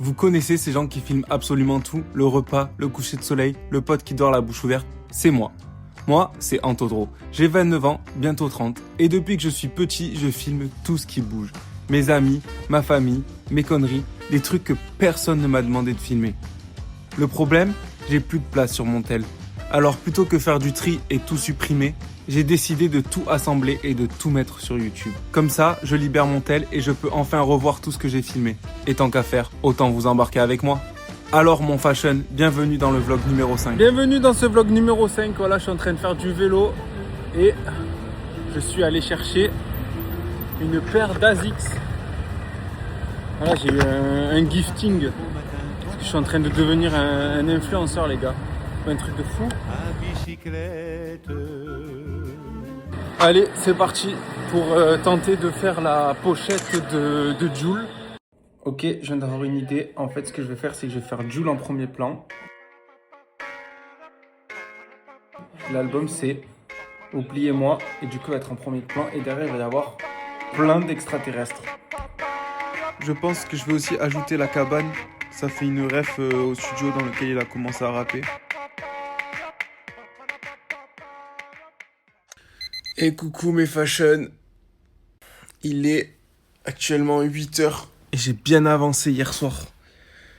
Vous connaissez ces gens qui filment absolument tout, le repas, le coucher de soleil, le pote qui dort la bouche ouverte, c'est moi. Moi, c'est Antodro. J'ai 29 ans, bientôt 30, et depuis que je suis petit, je filme tout ce qui bouge. Mes amis, ma famille, mes conneries, des trucs que personne ne m'a demandé de filmer. Le problème, j'ai plus de place sur mon tel. Alors plutôt que faire du tri et tout supprimer, j'ai décidé de tout assembler et de tout mettre sur YouTube. Comme ça, je libère mon tel et je peux enfin revoir tout ce que j'ai filmé. Et tant qu'à faire, autant vous embarquer avec moi. Alors mon fashion, bienvenue dans le vlog numéro 5. Bienvenue dans ce vlog numéro 5, voilà, je suis en train de faire du vélo et je suis allé chercher une paire d'Asics. Voilà, j'ai eu un gifting, parce que je suis en train de devenir un influenceur les gars. Un truc de fou. Allez, c'est parti pour tenter de faire la pochette de Jul. Ok, je viens d'avoir une idée. En fait, ce que je vais faire, c'est que je vais faire Jul en premier plan. L'album, c'est Oubliez-moi. Et du coup, il va être en premier plan. Et derrière, il va y avoir plein d'extraterrestres. Je pense que je vais aussi ajouter la cabane. Ça fait une ref au studio dans lequel il a commencé à rapper. Et coucou mes fashion. Il est actuellement 8h. Et j'ai bien avancé hier soir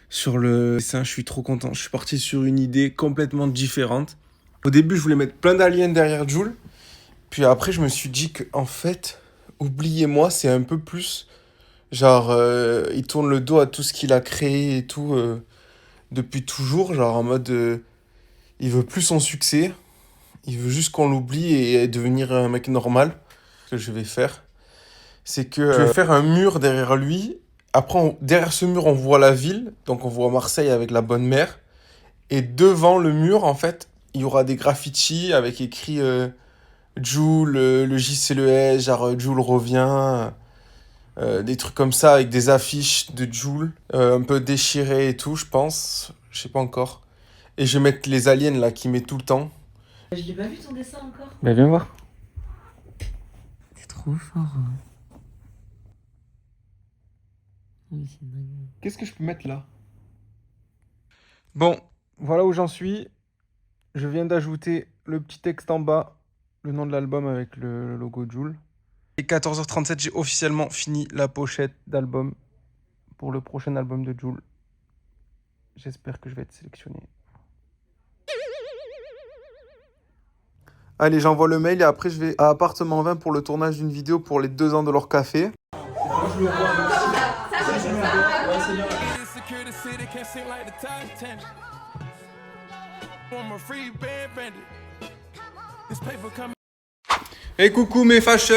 sur le dessin, je suis trop content. Je suis parti sur une idée complètement différente. Au début, je voulais mettre plein d'aliens derrière Jul. Puis après, je me suis dit que en fait, Oubliez-moi, c'est un peu plus genre il tourne le dos à tout ce qu'il a créé et tout depuis toujours, genre en mode il veut plus son succès, il veut juste qu'on l'oublie et devenir un mec normal. Ce que je vais faire, c'est que je vais faire un mur derrière lui. Après, derrière ce mur, on voit la ville. Donc, on voit Marseille avec la bonne mère. Et devant le mur, en fait, il y aura des graffitis avec écrit Jul, le J, c'est le S, genre Jul revient. Des trucs comme ça avec des affiches de Jul. Un peu déchirées et tout, je pense. Je sais pas encore. Et je vais mettre les aliens là qui met tout le temps. Je l'ai pas vu ton dessin encore. Mais viens voir. C'est trop fort. Hein. Oui, c'est dingue. Qu'est-ce que je peux mettre là? Bon, voilà où j'en suis. Je viens d'ajouter le petit texte en bas, le nom de l'album avec le logo Jul. Et 14h37, j'ai officiellement fini la pochette d'album pour le prochain album de Jul. J'espère que je vais être sélectionné. Allez, j'envoie le mail et après je vais à Appartement 20 pour le tournage d'une vidéo pour les 2 ans de leur café. Hey coucou mes fashion.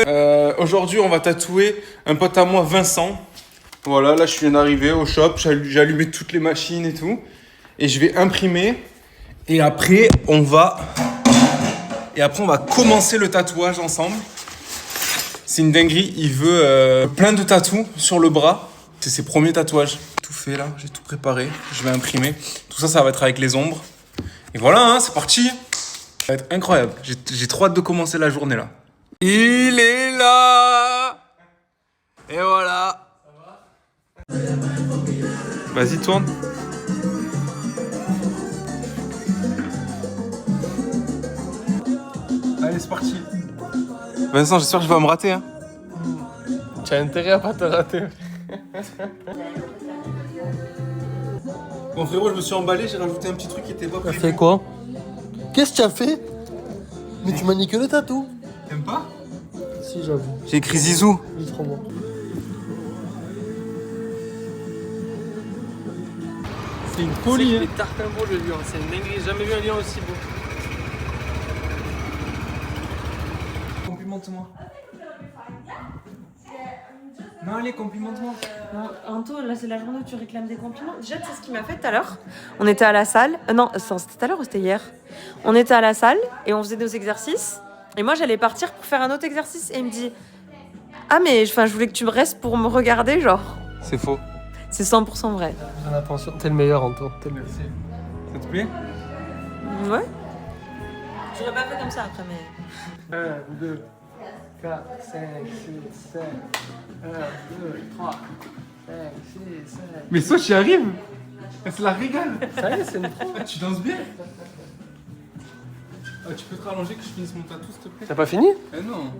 Aujourd'hui on va tatouer un pote à moi, Vincent. Voilà, là je viens d'arriver au shop, j'ai allumé toutes les machines et tout. Et je vais imprimer. Et après on va commencer le tatouage ensemble. C'est une dinguerie, il veut plein de tatous sur le bras. C'est ses premiers tatouages. Tout fait là, j'ai tout préparé, je vais imprimer. Tout ça, ça va être avec les ombres. Et voilà, hein, c'est parti. Ça va être incroyable, j'ai trop hâte de commencer la journée là. Il est là. Et voilà. Vas-y, tourne. Allez, c'est parti. Vincent, j'espère que je vais me rater. Hein. Tu as intérêt à pas te rater. Bon frérot, je me suis emballé, j'ai rajouté un petit truc qui était pas prévu. T'as fait quoi? Qu'est-ce que tu as fait? Mais tu m'as niqué le tatou. T'aimes pas? Si, j'avoue. J'ai écrit Zizou. Il est trop bon. C'est une folie. C'est tartin beau le lion, c'est une dinguerie. J'ai jamais vu un lion aussi beau. Complimente-moi. Non, allez, complimente-moi. Non, Anto, là c'est la journée où tu réclames des compliments. Déjà, tu sais ce qu'il m'a fait tout à l'heure? On était à la salle. Non, c'était tout à l'heure ou c'était hier? On était à la salle et on faisait nos exercices. Et moi, j'allais partir pour faire un autre exercice. Et il me dit: ah, mais je voulais que tu me restes pour me regarder, genre. C'est faux. C'est 100% vrai. Fais attention, t'es le meilleur Anto. T'es le meilleur. Ça te plaît? Ouais. J'aurais pas fait comme ça après, mais. 1, 2, 4, 5, 6, 7. 1, 2, 3. Mais soit tu y arrives. C'est la régale. Ça y est, c'est une pro. Ah, tu danses bien. Ah, tu peux te rallonger que je finisse mon tatou, s'il te plaît? T'as pas fini? Eh non.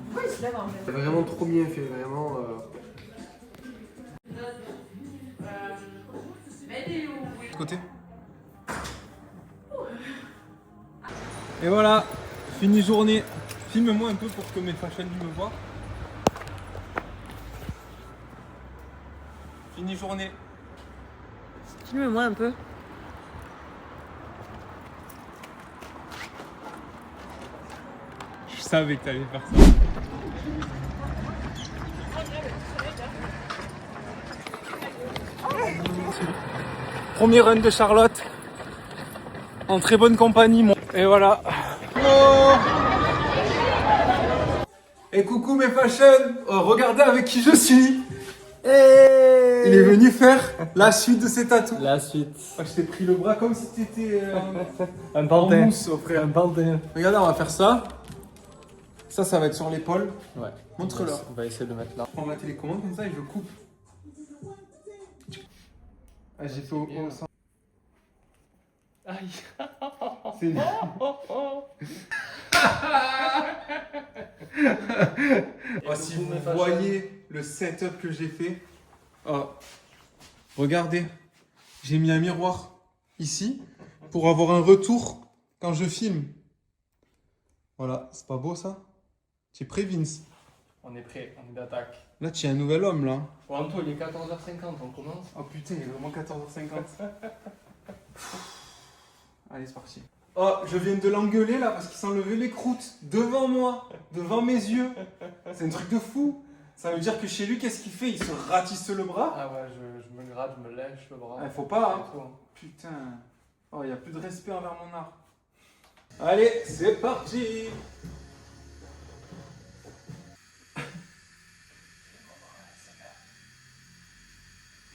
C'est vraiment trop bien fait, vraiment. Côté. Et voilà, fini journée. Filme-moi un peu pour que mes fashion me voient. Fini journée. Filme-moi un peu. Je savais que t'allais faire ça. Premier run de Charlotte. En très bonne compagnie. Et voilà. Et coucou mes fashion. Regardez avec qui je suis. Il est venu faire la suite de ses tatous. La suite. Je t'ai pris le bras comme si t'étais Un en pantin. mousse, oh, frère. Un pantin. Regardez, on va faire ça. Ça va être sur l'épaule. Ouais. Montre-leur. On va essayer de mettre là. Je prends ma télécommande comme ça et je coupe. Ah, j'ai fait au centre. Aïe. C'est... Oh, si vous voyez le setup que j'ai fait. Oh. Regardez. J'ai mis un miroir ici pour avoir un retour quand je filme. Voilà, c'est pas beau ça? Tu es prêt, Vince? On est prêt, on est d'attaque. Là, tu es un nouvel homme là. Bon, Anto, il est 14h50, on commence. Oh putain, il est vraiment 14h50. Allez, c'est parti. Oh, je viens de l'engueuler là parce qu'il s'enlevait les croûtes devant moi, devant mes yeux. C'est un truc de fou. Ça veut dire que chez lui, qu'est-ce qu'il fait? Il se ratisse le bras. Ah ouais, je me gratte, je me lèche le bras. Faut pas, hein. Putain. Oh, il n'y a plus de respect envers mon art. Allez, c'est parti.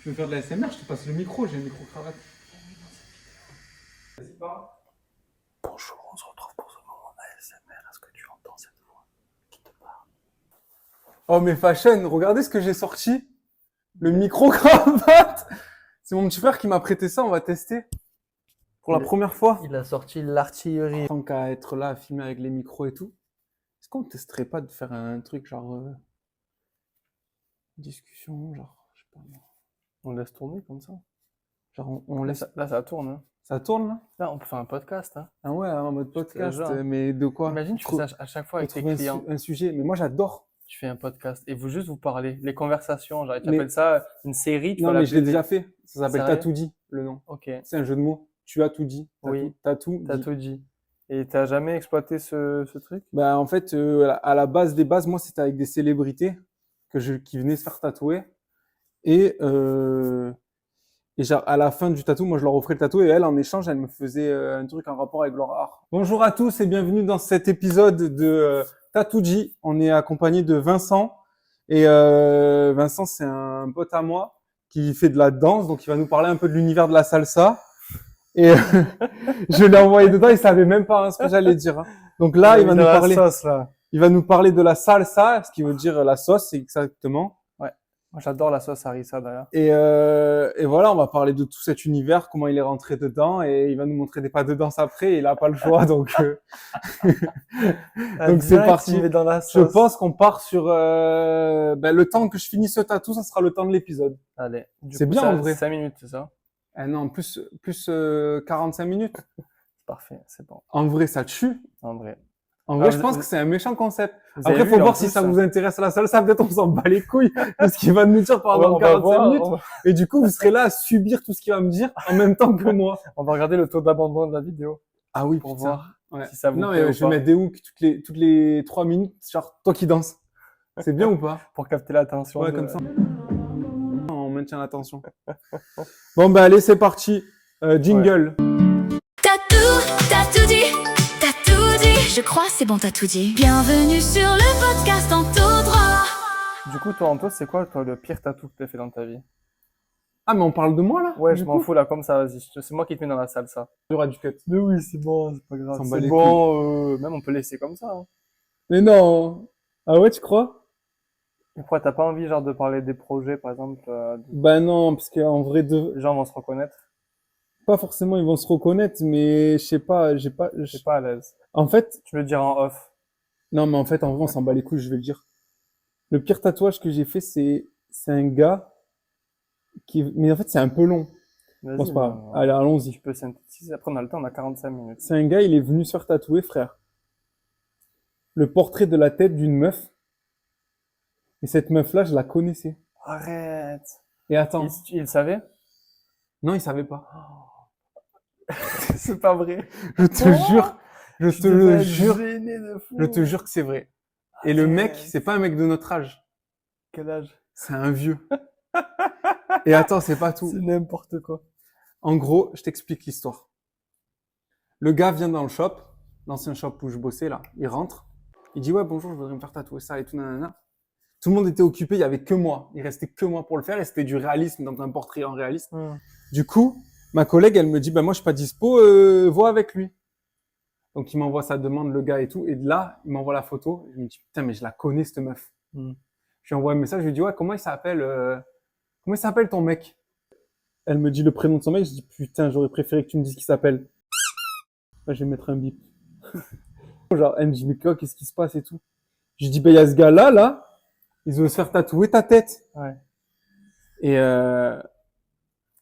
Tu veux faire de la SMR? Je te passe le micro, j'ai un micro-cravate. Vas-y, parle. Bonjour, on se retrouve pour ce moment ASMR. Est-ce que tu entends cette voix qui te parle? Oh, mais fashion, regardez ce que j'ai sorti. Le micro-cravate. C'est mon petit frère qui m'a prêté ça, on va tester. Pour la première fois. Il a sorti l'artillerie. Tant qu'à être là, à filmer avec les micros et tout. Est-ce qu'on testerait pas de faire un truc genre... discussion, genre... Je sais pas moi. On laisse tourner comme ça. Genre on laisse... Là, ça tourne. Hein. Ça tourne là? Là, on peut faire un podcast. Hein. Ah ouais, en mode podcast, genre. Mais de quoi? Imagine, tu fais ça à chaque fois avec tes clients. Un sujet, mais moi j'adore. Tu fais un podcast et vous parlez. Les conversations, genre, tu appelles ça une série. Tu non, mais je l'ai déjà fait. Ça s'appelle T'as tout dit, le nom. Ok. C'est un jeu de mots. Tu as tout dit. Oui. T'as tout dit. Et t'as jamais exploité ce truc? Bah en fait, à la base des bases, moi c'était avec des célébrités qui venaient se faire tatouer. Et genre, à la fin du tatou, moi je leur offrais le tatou et elle, en échange, elle me faisait un truc en rapport avec leur art. Bonjour à tous et bienvenue dans cet épisode de Tatouji. On est accompagné de Vincent. Et Vincent, c'est un pote à moi qui fait de la danse, donc il va nous parler un peu de l'univers de la salsa. Et je l'ai envoyé dedans, il savait même pas ce que j'allais dire. Donc là, il va nous parler. Sauce, là. Il va nous parler de la salsa, ce qui veut dire la sauce, exactement. Moi, j'adore la sauce harissa d'ailleurs. Et voilà, on va parler de tout cet univers, comment il est rentré dedans, et il va nous montrer des pas de danse après, et il a pas le choix, donc donc c'est parti. Dans la sauce. Je pense qu'on part sur le temps que je finis ce tatou, ça sera le temps de l'épisode. Allez. C'est bien en vrai. 5 minutes, c'est ça? Non, plus 45 minutes. Parfait, c'est bon. En vrai, ça tue. En vrai. En vrai, je pense que c'est un méchant concept. Vous Après, avez faut vu, voir en si plus, ça vous intéresse la salsa. Peut-être on s'en bat les couilles de ce qu'il va nous dire pendant 45 minutes. Et du coup, vous serez là à subir tout ce qu'il va me dire en même temps que moi. On va regarder le taux d'abandon de la vidéo. Ah oui, pour putain. voir Ouais. si ça vous non, plaît mais ou je vais pas. mettre des hooks toutes les 3 minutes, genre toi qui danses. C'est bien ou pas? Pour capter l'attention. Ouais, comme ça. On maintient l'attention. Bon, bah allez, c'est parti. Jingle. Ouais. T'as tout dit, je crois c'est bon t'as tout dit. Bienvenue sur le podcast en tout droit. Du coup, toi, Anto, c'est quoi toi, le pire tatou que t'as fait dans ta vie? Ah, mais on parle de moi là? Ouais, je m'en fous là, comme ça, vas-y. C'est moi qui te mets dans la salle, ça. Il y aura du cut. Mais oui, c'est bon, c'est pas grave. S'en bat C'est les bon, même on peut laisser comme ça. Hein. Mais non. Ah ouais, tu crois? Et pourquoi t'as pas envie, genre, de parler des projets, par exemple, Bah non, parce qu'en vrai, les gens vont se reconnaître? pas forcément ils vont se reconnaître, mais je sais pas, Je suis pas à l'aise. En fait, Tu veux le dire en off? non, mais en fait, en vrai, on s'en bat les couilles, je vais le dire. Le pire tatouage que j'ai fait, c'est un gars mais en fait, c'est un peu long. Bon, Vas-y, c'est pas grave. non, Allez, tu allons-y. peux synthétiser. Après, on a le temps, on a 45 minutes. C'est un gars, il est venu se faire tatouer, frère. Le portrait de la tête d'une meuf. Et cette meuf-là, je la connaissais. Arrête. Et attends. Il savait? Non, il savait pas. C'est pas vrai. Je te jure, je te devais le être jure, gêné de fou. je te jure que c'est vrai. Et le mec, c'est pas un mec de notre âge. Quel âge? C'est un vieux. Et attends, c'est pas tout. C'est n'importe quoi. En gros, je t'explique l'histoire. Le gars vient dans le shop, l'ancien shop où je bossais là. Il rentre. Il dit ouais bonjour, je voudrais me faire tatouer ça et tout nanana. Tout le monde était occupé, il y avait que moi. Il restait que moi pour le faire et c'était du réalisme dans un portrait en réalisme. Du coup, ma collègue, elle me dit bah moi je suis pas dispo, vois avec lui. Donc il m'envoie sa demande le gars et tout et de là, il m'envoie la photo. Je me dis putain mais je la connais cette meuf. Je lui envoie un message, je lui dis ouais comment il s'appelle ton mec? Elle me dit le prénom de son mec, je dis putain, j'aurais préféré que tu me dises qu'il s'appelle. Là, je vais mettre un bip. Genre, elle me dit mais quoi, qu'est-ce qui se passe et tout. Je dis bah il y a ce gars-là, là, il veut se faire tatouer ta tête. Ouais. Et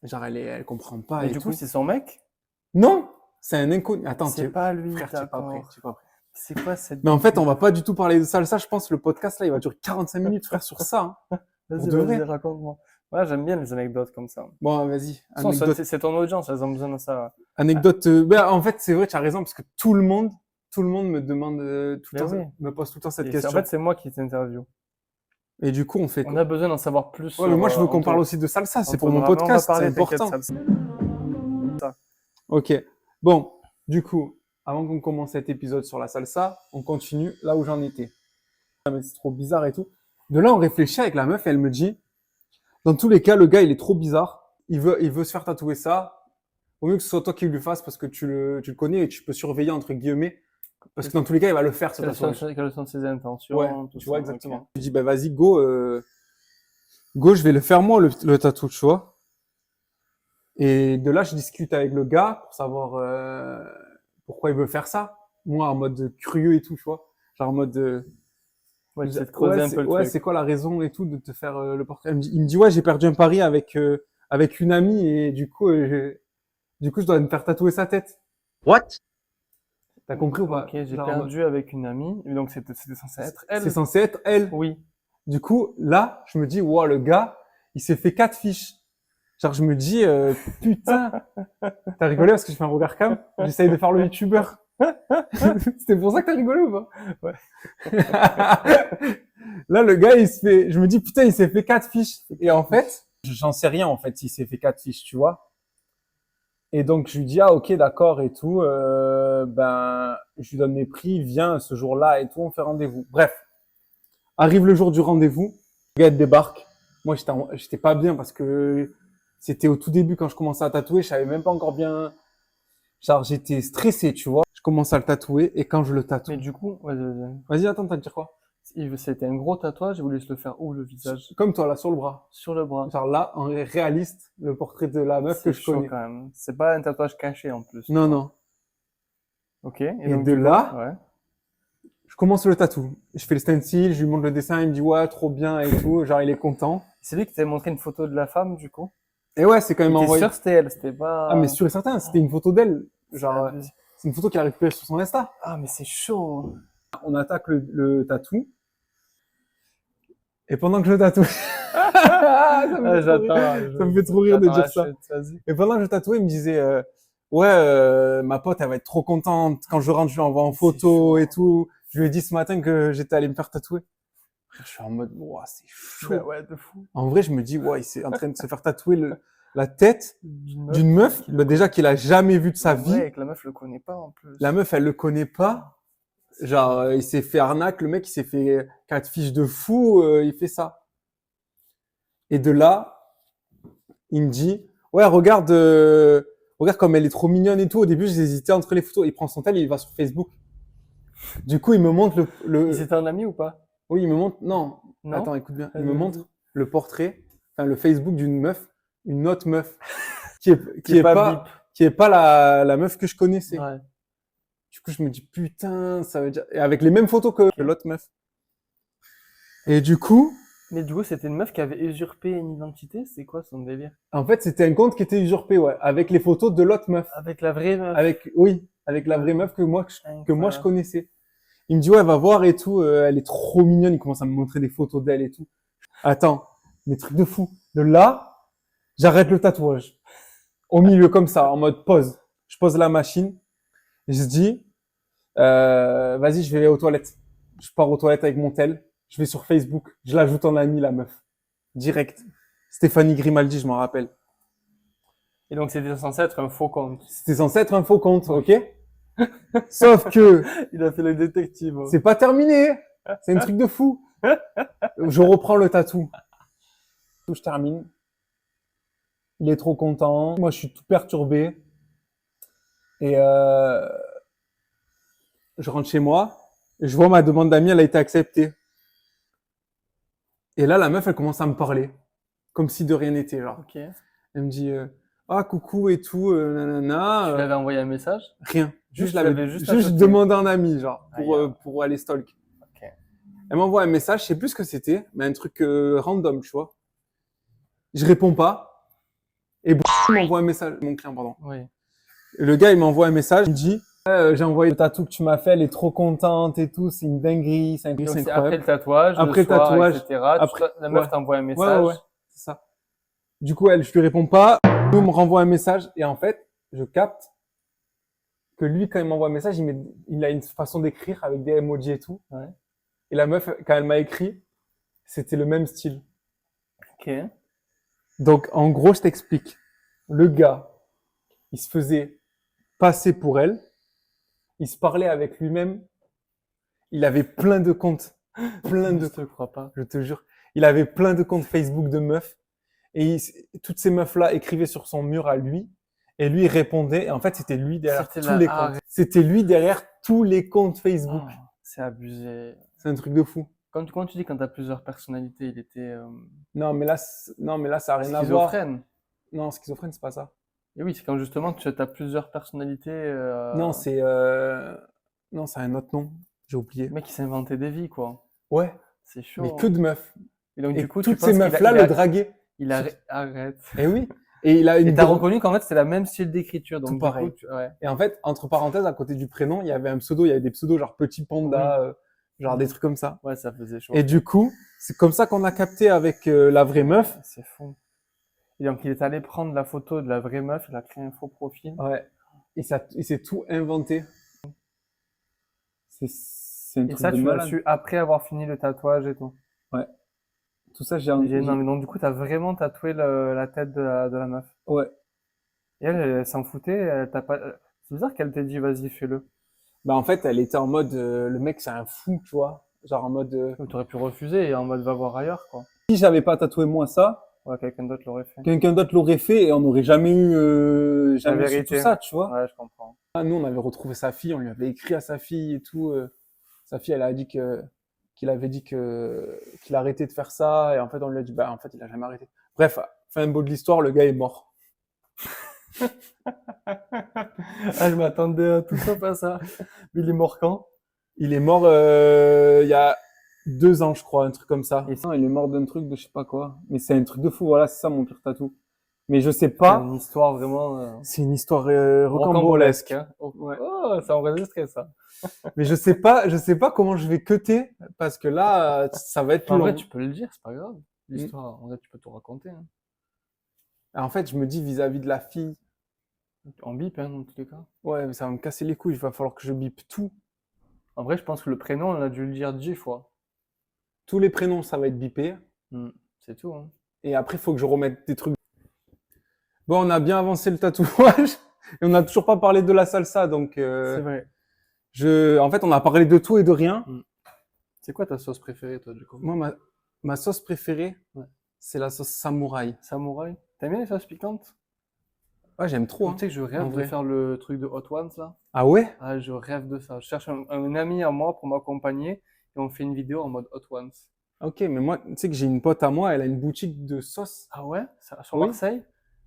genre elle comprend pas. Et Et du coup, tout. c'est son mec? Non, c'est un inconnu. Attends, C'est pas lui, frère, tu es pas d'accord. prêt, tu es pas prêt. C'est quoi cette... Mais en fait, on va pas du tout parler de ça. Ça, je pense, le podcast là, il va durer 45 minutes, frère, sur ça. Hein. Vas-y, de vrai. vas-y, raconte-moi. Ouais, j'aime bien les anecdotes comme ça. Bon, vas-y. Sans, Anecdote. c'est ton audience, elles ont besoin de ça. Anecdote. Ben, en fait, c'est vrai, tu as raison, parce que tout le monde me demande tout le Mais temps, oui. me pose tout le temps cette Et question. en fait, c'est moi qui t'interview. Et du coup, on fait On quoi? a besoin d'en savoir plus. Ouais, mais moi, je veux qu'on Antoine. parle aussi de salsa. C'est pour Antoine, mon vraiment, podcast, c'est on va parler, important. t'inquiète, ça. Ok. Bon, du coup, avant qu'on commence cet épisode sur la salsa, on continue là où j'en étais. Ah, mais c'est trop bizarre et tout. De là, on réfléchit avec la meuf et elle me dit, dans tous les cas, le gars, il est trop bizarre. Il veut se faire tatouer ça. Au mieux que ce soit toi qui le fasse parce que tu le connais et tu peux surveiller, entre guillemets. Parce que dans tous les cas, il va le faire, ce tatouage. Quelles sont ses intentions? Ouais, tout tu ça, vois ok. exactement. Je dis, bah vas-y, go, je vais le faire moi, le tatou, tu vois. Et de là, je discute avec le gars pour savoir pourquoi il veut faire ça. Moi, en mode curieux et tout, tu vois. Genre en mode... Ouais, j'essaie de creuser un peu le ouais, truc. c'est quoi la raison et tout de te faire le portrait? Il me dit, ouais, j'ai perdu un pari avec une amie et du coup, je dois me faire tatouer sa tête. What? T'as compris ou pas? Ok, j'ai Genre, perdu avec une amie. Et donc, c'était censé être elle. c'est censé être elle. Oui. Du coup, là, je me dis, wow, le gars, il s'est fait 4 fiches. Genre, je me dis, putain, t'as rigolé parce que je fais un regard cam? J'essaye de faire le youtubeur. C'était pour ça que t'as rigolé ou pas? Ouais. Là, le gars, je me dis, putain, il s'est fait 4 fiches. Et en fait, j'en sais rien, en fait, s'il s'est fait 4 fiches, tu vois. Et donc, je lui dis, ah, ok, d'accord, et tout, je lui donne mes prix, viens ce jour-là et tout, on fait rendez-vous. Bref. Arrive le jour du rendez-vous, le gars débarque. Moi, j'étais pas bien parce que c'était au tout début quand je commençais à tatouer, je savais même pas encore bien. Genre, j'étais stressé, tu vois. Je commence à le tatouer et quand je le tatoue. Mais du coup, vas-y. Vas-y, attends, t'as dire quoi? C'était un gros tatouage, il voulait se le faire où, le visage? Comme toi, là, sur le bras. Sur le bras. Genre là, en réaliste, le portrait de la meuf que je chaud connais. quand même. C'est pas un tatouage caché en plus. Non, non. Ok. Et donc, de là, ouais. je commence le tatou. Je fais le stencil, je lui montre le dessin, il me dit ouais, trop bien et tout. Genre, il est content. C'est lui qui t'a montré une photo de la femme, du coup? Et ouais, c'est quand même T'es envoyé. sûr que c'était elle, c'était pas... Ah, mais sûr et certain, c'était une photo d'elle. Genre, abusé. c'est une photo qu'il a récupérée sur son Insta. Ah, mais c'est chaud. On attaque le tatou. Et pendant que je le tatoue, ça me fait trop rire de dire ça. Et pendant que je tatouais, il me disait, ma pote, elle va être trop contente. Quand je rentre, je l'envoie en photo et tout. Je lui ai dit ce matin que j'étais allé me faire tatouer. Je suis en mode, wow, c'est chaud. Bah ouais, de fou. En vrai, je me dis, ouais, il est en train de se faire tatouer la tête d'une meuf, déjà qu'il a jamais vue de sa vie. Ouais, et que la meuf le connaît pas en plus. La meuf, elle le connaît pas. Genre, il s'est fait arnaque, le mec, il s'est fait 4 fiches de fou, il fait ça. Et de là, il me dit, ouais, regarde comme elle est trop mignonne et tout. Au début, j'hésitais entre les photos. Il prend son tel et il va sur Facebook. Du coup, il me montre Ils étaient un ami ou pas? Oui, il me montre. Non, Non. attends, écoute bien. Il Vas-y, me vas-y. montre le portrait, enfin le Facebook d'une meuf, une autre meuf, qui est, Qui est pas bip. qui est pas la meuf que je connaissais. Ouais. Du coup, je me dis, putain, ça veut dire. Et avec les mêmes photos que l'autre meuf. Et du coup, Mais du coup, c'était une meuf qui avait usurpé une identité. C'est quoi son délire? en fait, c'était un compte qui était usurpé, ouais, avec les photos de l'autre meuf. Avec la vraie meuf. Oui, avec la vraie meuf que moi je Incroyable. connaissais. Il me dit, ouais, va voir et tout, elle est trop mignonne. Il commence à me montrer des photos d'elle et tout. Attends, mais truc de fou. De là, j'arrête le tatouage. Au milieu, comme ça, en mode pause. Je pose la machine. Et je dis, vas-y, je vais aux toilettes. Je pars aux toilettes avec mon tel. Je vais sur Facebook. Je l'ajoute en ami, la meuf. Direct. Stéphanie Grimaldi, je m'en rappelle. Et donc, c'était censé être un faux compte. C'était censé être un faux compte, ok? Sauf que Il a fait le détective. c'est pas terminé. C'est un truc de fou. Je reprends le tatou. Je termine. Il est trop content. Moi, je suis tout perturbé. Et je rentre chez moi. Et je vois ma demande d'amis, elle a été acceptée. Et là, la meuf, elle commence à me parler. Comme si de rien n'était, genre. Ok. Tu Elle me dit, ah, coucou et tout, nanana. lui avais envoyé un message? Rien. Juste, Tu je l'avais l'avais juste juste accepté. demandé un ami, genre, Aïe, aïe. pour aller stalk. Ok. Elle m'envoie un message, je sais plus ce que c'était, mais un truc random, tu vois. Je réponds pas. Et il m'envoie un message, mon client, pardon. Oui. Et le gars, il m'envoie un message, il me dit, j'ai envoyé le tatou que tu m'as fait, elle est trop contente et tout, c'est une dinguerie, c'est Donc, c'est c'est après incroyable. le tatouage, Après le le soir, tatouage, etc. après- La meuf ouais. t'envoie un Ouais, message. ouais, c'est ça. Du coup, je lui réponds pas, il me renvoie un message, et en fait, je capte que lui, quand il m'envoie un message, il a une façon d'écrire avec des emojis et tout. Ouais. Et la meuf, quand elle m'a écrit, c'était le même style. Ok. Donc, en gros, je t'explique. Le gars, il se faisait passer pour elle. Il se parlait avec lui-même. Il avait plein de comptes. Plein de Je te crois pas. je te jure. Il avait plein de comptes Facebook de meufs. Et toutes ces meufs-là écrivaient sur son mur à lui. Et lui, il répondait. Et en fait, c'était lui derrière C'était tous la- les ah, comptes. C'était lui derrière tous les comptes Facebook. Oh, c'est abusé. C'est un truc de fou. Quand tu dis quand t'as plusieurs personnalités, il était Non, mais là, ça a rien à voir. schizophrène. Non, schizophrène, c'est pas ça. Et oui, c'est quand justement tu as plusieurs personnalités. Non, c'est un autre nom. J'ai oublié. Le mec qui s'inventait des vies, quoi. Ouais, C'est chaud. mais que de meufs. Et donc, Et du coup, tu toutes penses ces qu'il a- meufs-là il a- le draguaient. il a... Arrête. Et oui. Et il a une Et t'as grande- reconnu qu'en fait, c'était la même style d'écriture. Donc, Tout du pareil. coup, ouais. Et en fait, entre parenthèses, à côté du prénom, il y avait un pseudo. Il y avait des pseudos genre Petit Panda, genre des trucs comme ça. Ouais, ça faisait chaud. Et du coup, c'est comme ça qu'on a capté avec la vraie meuf. C'est fou. Et donc, il est allé prendre la photo de la vraie meuf, il a créé un faux profil. Ouais. Et il s'est tout inventé. C'est un Et truc ça, de tu l'as malade. su après avoir fini le tatouage et tout. Tout ça, Non, mais donc, du coup, t'as vraiment tatoué la tête de la meuf. Ouais. Et elle s'en foutait, elle t'a pas... C'est bizarre qu'elle t'ait dit, vas-y, fais-le. Bah en fait, elle était en mode, le mec c'est un fou, tu vois. Genre en mode, T'aurais pu refuser et en mode va voir ailleurs, quoi. si j'avais pas tatoué moi ça, Ouais, quelqu'un d'autre l'aurait fait. quelqu'un d'autre l'aurait fait et on n'aurait jamais eu jamais su vérité. tout ça, tu vois. Ouais, je comprends. Ah, nous, on avait retrouvé sa fille, on lui avait écrit à sa fille et tout. Sa fille, elle a dit qu'il avait dit qu'il arrêtait de faire ça et en fait, on lui a dit, bah en fait, il a jamais arrêté. Bref, fin beau de l'histoire, le gars est mort. Ah, je m'attendais à tout sauf à ça. Mais il est mort quand? Il est mort il y a 2 ans, je crois, un truc comme ça. Et Non, il est mort d'un truc de je sais pas quoi. Mais c'est un truc de fou, voilà, c'est ça mon pire tatou. Mais je sais C'est pas, une histoire vraiment c'est une histoire rocambolesque. rocambolesque. Hein. Ouais. Oh, ça enregistré ça. Mais je sais pas comment je vais cutter parce que là, ça va être En long. vrai, tu peux le dire, c'est pas grave. L'histoire, en vrai, tu peux tout raconter. Hein. En fait, je me dis vis-à-vis de la fille, En bip, hein, dans tous les cas. ouais, mais ça va me casser les couilles, il va falloir que je bip tout. En vrai, je pense que le prénom, on a dû le dire 10 fois. Tous les prénoms, ça va être bipé. C'est tout. Hein. Et après, il faut que je remette des trucs. Bon, on a bien avancé le tatouage. Et on n'a toujours pas parlé de la salsa, donc C'est vrai. en fait, on a parlé de tout et de rien. C'est quoi ta sauce préférée, toi, du coup? Moi, ma sauce préférée, Ouais. c'est la sauce samouraï. Samouraï. T'aimes bien les sauces piquantes? Ouais, j'aime trop. Hein. Tu sais que je en rêve de vrai. faire le truc de Hot Ones, là. Ah ouais? Ah, je rêve de ça. Je cherche un ami à moi pour m'accompagner. Et et on fait une vidéo en mode Hot Ones. Ok, mais moi, tu sais que j'ai une pote à moi, elle a une boutique de sauce. Ah ouais? Sur Oui. Marseille?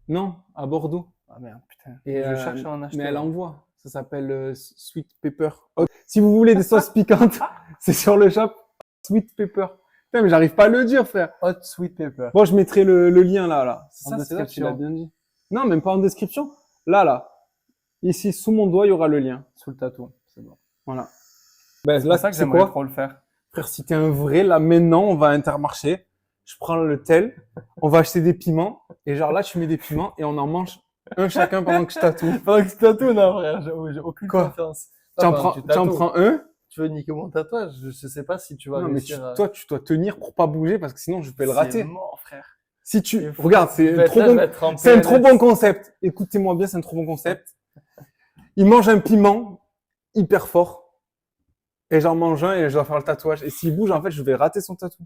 Non, à Bordeaux. Ah merde, putain. Et, Je cherche à en acheter. mais elle là. envoie. Ça s'appelle Sweet Pepper. Ok. Si vous voulez des sauces piquantes, c'est sur le shop Sweet Pepper. Putain, mais j'arrive pas à le dire, frère. Hot Sweet Pepper. Bon, je mettrai le lien là. En C'est là, tu l'as description. bien dit. Non, même pas en description. Là. Ici, sous mon doigt, il y aura le lien. Sous le tatou. C'est bon. Voilà. Ben, C'est là, ça que c'est j'aimerais quoi? trop le faire. Frère, si t'es un vrai, là, maintenant, on va à Intermarché. Je prends le tel. On va acheter des piments. Et genre là, tu mets des piments et on en mange un chacun pendant que je tatoue. Pendant que tu tatoues, non, frère, j'ai aucune Quoi? confiance. Tu en Pendant prends, que tu en tatoues. prends un. Tu veux niquer mon tatouage? Je sais pas si tu vas Non, mais réussir à... toi, tu dois tenir pour pas bouger parce que sinon, je peux le C'est rater. mort, frère. Si tu, Et regarde, je c'est vais être trop là, je bon. vais être en C'est un PLS. trop bon concept. Écoutez-moi bien, c'est un trop bon concept. Il mange un piment hyper fort. Et j'en mange un et je dois faire le tatouage. Et s'il bouge, en fait, je vais rater son tatou.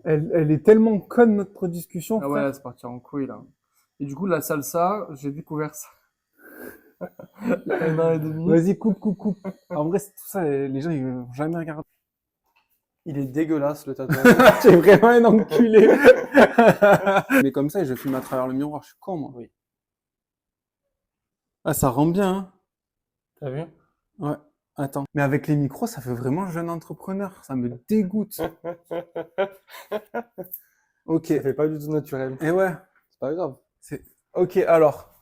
Elle est tellement conne, notre discussion, Ah frère. ouais, c'est parti en couille, là. Et du coup, la salsa, j'ai découvert ça. Il y a 1 an et demi. Vas-y, coupe. En vrai, c'est tout ça, les gens, ils vont jamais regarder. Il est dégueulasse, le tatouage. J'ai vraiment un enculé. Mais comme ça, je filme à travers le miroir. Je suis con, moi. Oui. Ah, ça rend bien, hein. T'as vu? Ouais. Attends. Mais avec les micros, ça fait vraiment jeune entrepreneur. Ça me dégoûte. Ok. Ça fait pas du tout naturel. Et ouais. C'est pas grave. Ok, alors.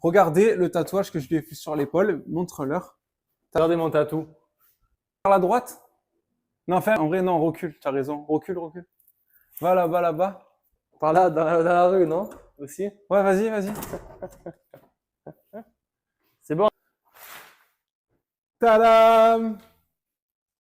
Regardez le tatouage que je lui ai fait sur l'épaule. Montre-leur. Regardez mon tatou. Par la droite? Non, enfin, en vrai, non, recule. T'as raison. Recule. Va là-bas, là-bas. Par là, dans la rue, non? Aussi? Ouais, vas-y. C'est bon. Tadam!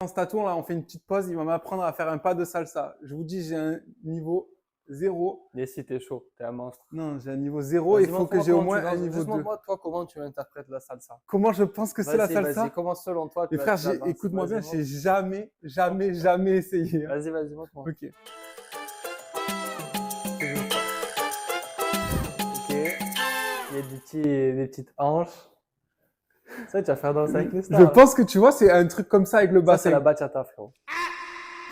Dans ce tatou, là, on fait une petite pause. Il va m'apprendre à faire un pas de salsa. Je vous dis, j'ai un niveau 0. Et si t'es chaud, t'es un monstre. Non, j'ai un niveau 0. Il faut que j'ai au moins un niveau 2. Montre-moi, toi, comment tu interprètes la salsa. Comment je pense que c'est la Vas-y, salsa? vas-y, comment selon toi tu Et vas frère, te la danse? écoute-moi bien, Vas-y, j'ai jamais essayé. Hein. Vas-y, montre-moi. Ok. Ok. Il y a des petites hanches. Ça, tu vas faire danser avec les stars. Je pense que tu vois, c'est un truc comme ça avec le Ça, bassin. c'est la bachata, frérot.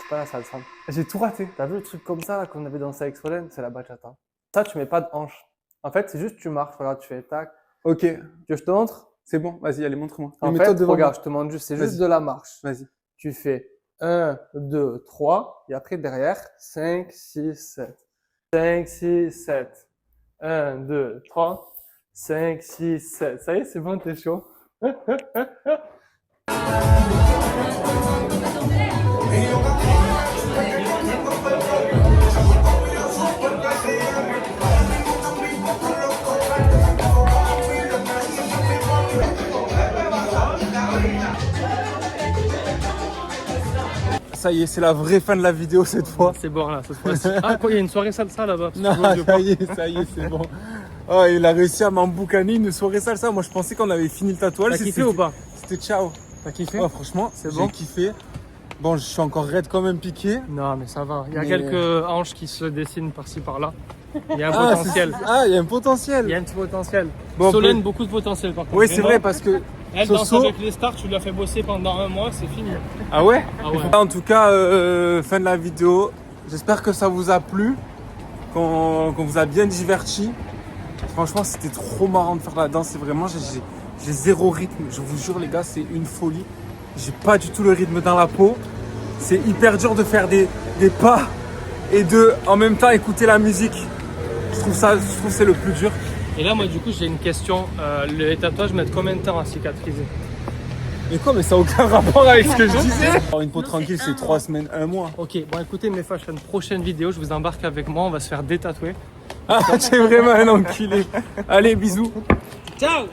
C'est pas la salsa. J'ai tout raté. T'as vu le truc comme ça là, qu'on avait dansé avec Solène? C'est la bachata. Ça, tu mets pas de hanches. En fait, c'est juste tu marches. Regarde, tu fais tac. Ok, Tu veux que je te montre? c'est bon. Vas-y, allez, montre-moi. En Mets-toi fait, devant regarde, moi. je te montre juste. C'est Vas-y. juste de la marche. Vas-y. Tu fais 1, 2, 3. Et après, derrière, 5, 6, 7. 5, 6, 7. 1, 2, 3. 5, 6, 7. Ça y est, c'est bon, t'es chaud. Ça y est, c'est la vraie fin de la vidéo cette fois. C'est bon là, cette fois-ci. Ah, quoi, il y a une soirée salsa là-bas. Non, ça y est, c'est bon. Oh, il a réussi à m'emboucaner une soirée salsa. Moi, je pensais qu'on avait fini le tatouage. T'as kiffé ou pas? C'était ciao. T'as kiffé? Ouais, franchement, C'est j'ai bon. kiffé. Bon, je suis encore raide comme un piqué. Non, mais ça va. Il y a Mais- quelques hanches qui se dessinent par-ci par-là. Il y a un Ah, potentiel. il y a un potentiel. Il y a un petit potentiel. Bon, Solène, beaucoup de potentiel par contre. Oui, c'est Vraiment. vrai parce que. Elle danse Soso- avec les stars, tu l'as fait bosser pendant 1 mois, c'est fini. Ah ouais? Ah ouais. En tout cas, fin de la vidéo. J'espère que ça vous a plu, qu'on vous a bien diverti. Franchement, c'était trop marrant de faire la danse. C'est vraiment, j'ai zéro rythme. Je vous jure, les gars, c'est une folie. J'ai pas du tout le rythme dans la peau. C'est hyper dur de faire des pas et de, en même temps, écouter la musique. Je trouve que c'est le plus dur. Et là, moi, du coup, j'ai une question. Les tatouages mettent combien de temps à cicatriser? Mais quoi, mais ça n'a aucun rapport avec ce que je disais. Alors, une peau tranquille, c'est 3 semaines, 1 mois. Ok, bon, écoutez, mes fashion, prochaine vidéo, je vous embarque avec moi, on va se faire détatouer. Ah, t'es vraiment un enculé. Allez, bisous. Ciao!